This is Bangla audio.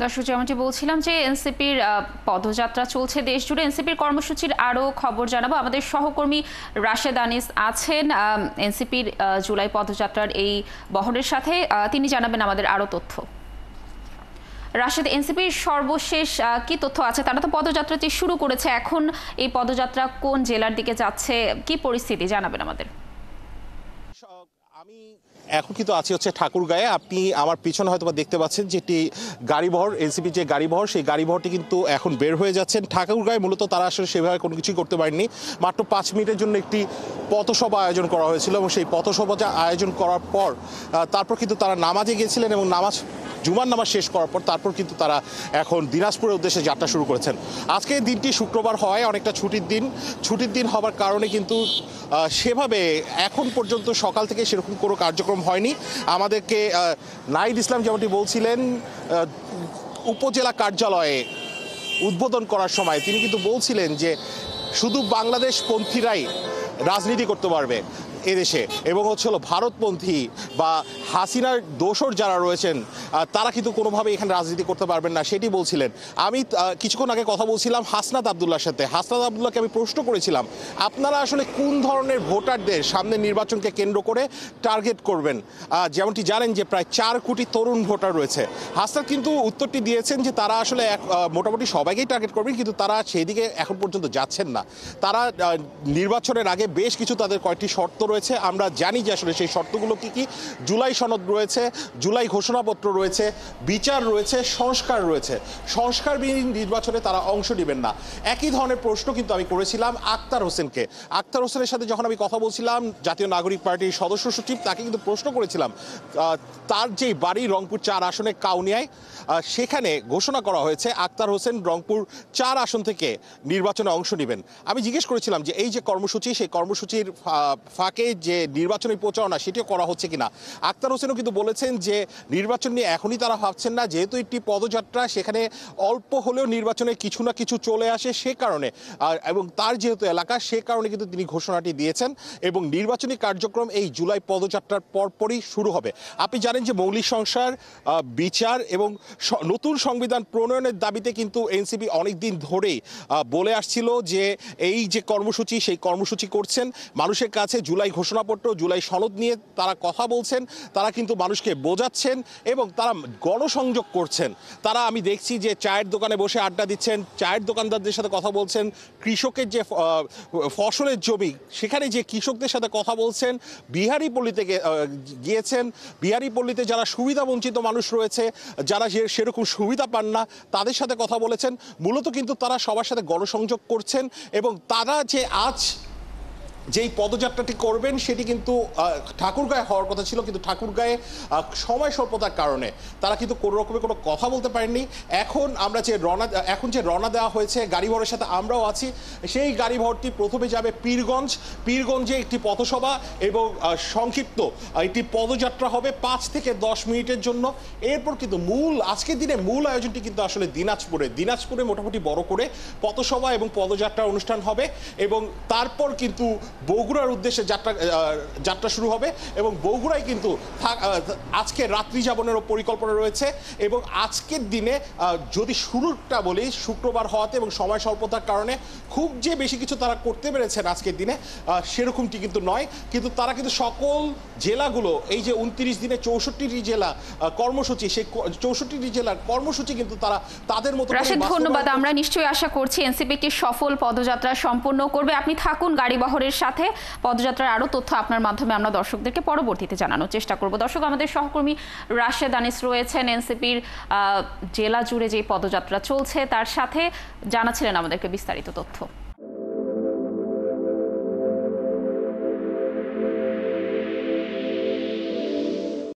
দর্শক, যেমনটি বলছিলাম যে এনসিপির পদযাত্রা চলছে দেশ জুড়ে। এনসিপির কর্মসূচির আরও খবর জানাবো। আমাদের সহকর্মী রাশেদ আনিস আছেন এনসিপির জুলাই পদযাত্রার এই বহরের সাথে। তিনি জানাবেন আমাদের আরও তথ্য। রাশেদ, এনসিপির সর্বশেষ কি তথ্য আছে? তারা তো পদযাত্রাটি শুরু করেছে, এখন এই পদযাত্রা কোন জেলার দিকে যাচ্ছে, কি পরিস্থিতি জানাবেন আমাদের। আমি এখন কিন্তু আছি হচ্ছে ঠাকুরগাঁয়ে। আপনি আমার পিছনে হয়তো দেখতে পাচ্ছেন যেটি গাড়িবহর, এনসিপি যে গাড়িবহর, সেই গাড়িবহরটি কিন্তু এখন বের হয়ে যাচ্ছেন ঠাকুরগাঁয়ে। মূলত তারা আসলে সেভাবে কোনো কিছুই করতে পারেননি। মাত্র 5 মিনিটের জন্য একটি পথসভা আয়োজন করা হয়েছিল এবং সেই পথসভা আয়োজন করার পর তারপর কিন্তু তারা নামাজে গিয়েছিলেন এবং জুমার নামাজ শেষ করার পর তারপর কিন্তু তারা এখন দিনাজপুরের উদ্দেশ্যে যাত্রা শুরু করেছেন। আজকে দিনটি শুক্রবার হয় অনেকটা ছুটির দিন হবার কারণে কিন্তু সেভাবে এখন পর্যন্ত সকাল থেকে সেরকম কোনো কার্যক্রম হয়নি। আমাদেরকে নাহিদ ইসলাম যেমনটি বলছিলেন উপজেলা কার্যালয়ে উদ্বোধন করার সময়, তিনি কিন্তু বলছিলেন যে শুধু বাংলাদেশপন্থীরাই রাজনীতি করতে পারবে এদেশে, এবং হলো ভারতপন্থী বা হাসিনার দোসর যারা রয়েছেন তারা কিন্তু কোনোভাবে এখানে রাজনীতি করতে পারবেন না, সেটি বলছিলেন। আমি কিছুক্ষণ আগে কথা বলছিলাম হাসনাত আবদুল্লাহর সাথে। হাসনাত আবদুল্লাহকে আমি প্রশ্ন করেছিলাম, আপনারা আসলে কোন ধরনের ভোটারদের সামনের নির্বাচনকে কেন্দ্র করে টার্গেট করবেন? যেমনটি জানেন যে প্রায় 4 কোটি তরুণ ভোটার রয়েছে। হাসনাত কিন্তু উত্তরটি দিয়েছেন যে তারা আসলে মোটামুটি সবাইকেই টার্গেট করবেন, কিন্তু তারা সেই দিকে এখন পর্যন্ত যাচ্ছেন না। তারা নির্বাচনের আগে বেশ কিছু তাদের কয়েকটি শর্ত রয়েছে। আমরা জানি যে আসলে সেই শর্তগুলো কি জুলাই সনদ রয়েছে, জুলাই ঘোষণাপত্র রয়েছে, বিচার রয়েছে, সংস্কার রয়েছে। সংস্কারবিহীন নির্বাচনে তারা অংশ নেবেন না। একই ধরনের প্রশ্ন কিন্তু আমি করেছিলাম আক্তার হোসেনকে। আক্তার হোসেনের সাথে যখন আমি কথা বলছিলাম, জাতীয় নাগরিক পার্টির সদস্য সচিব, তাকে কিন্তু প্রশ্ন করেছিলাম তার যেই বাড়ি রংপুর 4 আসনে কাউনিয়ায়, সেখানে ঘোষণা করা হয়েছে আক্তার হোসেন রংপুর 4 আসন থেকে নির্বাচনে অংশ নেবেন। আমি জিজ্ঞেস করেছিলাম যে এই যে কর্মসূচি, সেই কর্মসূচির ফাঁকে যে নির্বাচনী প্রচারণা সেটিও করা হচ্ছে কিনা। আক্তার হোসেনও কিন্তু বলেছেন যে নির্বাচন নিয়ে এখনই তারা ভাবছেন না, যেহেতু একটি পদযাত্রা, সেখানে অল্প হলেও নির্বাচনে কিছু না কিছু চলে আসে, সে কারণে এবং তার যেহেতু এলাকা, সে কারণে কিন্তু তিনি ঘোষণাটি দিয়েছেন এবং নির্বাচনী কার্যক্রম এই জুলাই পদযাত্রার পরপরই শুরু হবে। আপনি জানেন যে মৌলিক সংস্কার, বিচার এবং নতুন সংবিধান প্রণয়নের দাবিতে কিন্তু এনসিপি অনেকদিন ধরেই বলে আসছিল যে এই যে কর্মসূচি, সেই কর্মসূচি করছেন। মানুষের কাছে জুলাই ঘোষণাপত্র, জুলাই সনদ নিয়ে তারা কথা বলছেন, তারা কিন্তু মানুষকে বোঝাচ্ছেন এবং তারা গণসংযোগ করছেন। তারা, আমি দেখছি যে চায়ের দোকানে বসে আড্ডা দিচ্ছেন, চায়ের দোকানদারদের সাথে কথা বলছেন, কৃষকের যে ফসলের জমি, সেখানে যে কৃষকদের সাথে কথা বলছেন, বিহারি পল্লীতে গিয়েছেন। বিহারি পল্লীতে যারা সুবিধা বঞ্চিত মানুষ রয়েছে, যারা সেরকম সুবিধা পান না, তাদের সাথে কথা বলেছেন। মূলত কিন্তু তারা সবার সাথে গণসংযোগ করছেন এবং তারা যে আজ যেই পদযাত্রাটি করবেন সেটি কিন্তু ঠাকুরগাঁয়ে হওয়ার কথা ছিল, কিন্তু ঠাকুরগাঁয়ে সময় স্বল্পতার কারণে তারা কিন্তু কোনো রকমের কোনো কথা বলতে পারেননি। এখন যে রওনা দেওয়া হয়েছে গাড়িবহরের সাথে আমরাও আছি, সেই গাড়িবহরটি প্রথমে যাবে পীরগঞ্জে একটি পথসভা এবং সংক্ষিপ্ত একটি পদযাত্রা হবে 5 থেকে 10 মিনিটের জন্য। এরপর কিন্তু আজকের দিনে মূল আয়োজনটি কিন্তু আসলে দিনাজপুরে মোটামুটি বড় করে পথসভা এবং পদযাত্রা অনুষ্ঠান হবে এবং তারপর কিন্তু বগুড়ার উদ্দেশ্যে যাত্রা শুরু হবে এবং বগুড়ায় কিন্তু আজকে রাত্রি যাপনেরও পরিকল্পনা রয়েছে। এবং আজকের দিনে যদি শুরুটা বলি, শুক্রবার হওয়াতে এবং সময় স্বল্পতার কারণে খুব যে বেশি কিছু তারা করতে পেরেছেন আজকের দিনে সেরকমটি কিন্তু নয়, কিন্তু তারা কিন্তু সকল জেলাগুলো, এই যে 29 দিনে 64টি জেলা কর্মসূচি, সেই 64টি জেলার কর্মসূচি কিন্তু তারা তাদের মতো। রাশেদ, ধন্যবাদ। আমরা নিশ্চয়ই আশা করছি এনসিপি একটি সফল পদযাত্রা সম্পন্ন করবে। আপনি থাকুন গাড়িবহরের সাথে। পদযাত্রার আরও তথ্য আপনার মাধ্যমে আমরা দর্শকদেরকে পরবর্তীতে জানানোর চেষ্টা করব। দর্শক, আমাদের সহকর্মী রাশেদ আনিস রয়েছেন এনসিপির জেলা জুড়ে যে পদযাত্রা চলছে তার সাথে, জানাচ্ছিলেন আমাদেরকে বিস্তারিত তথ্য।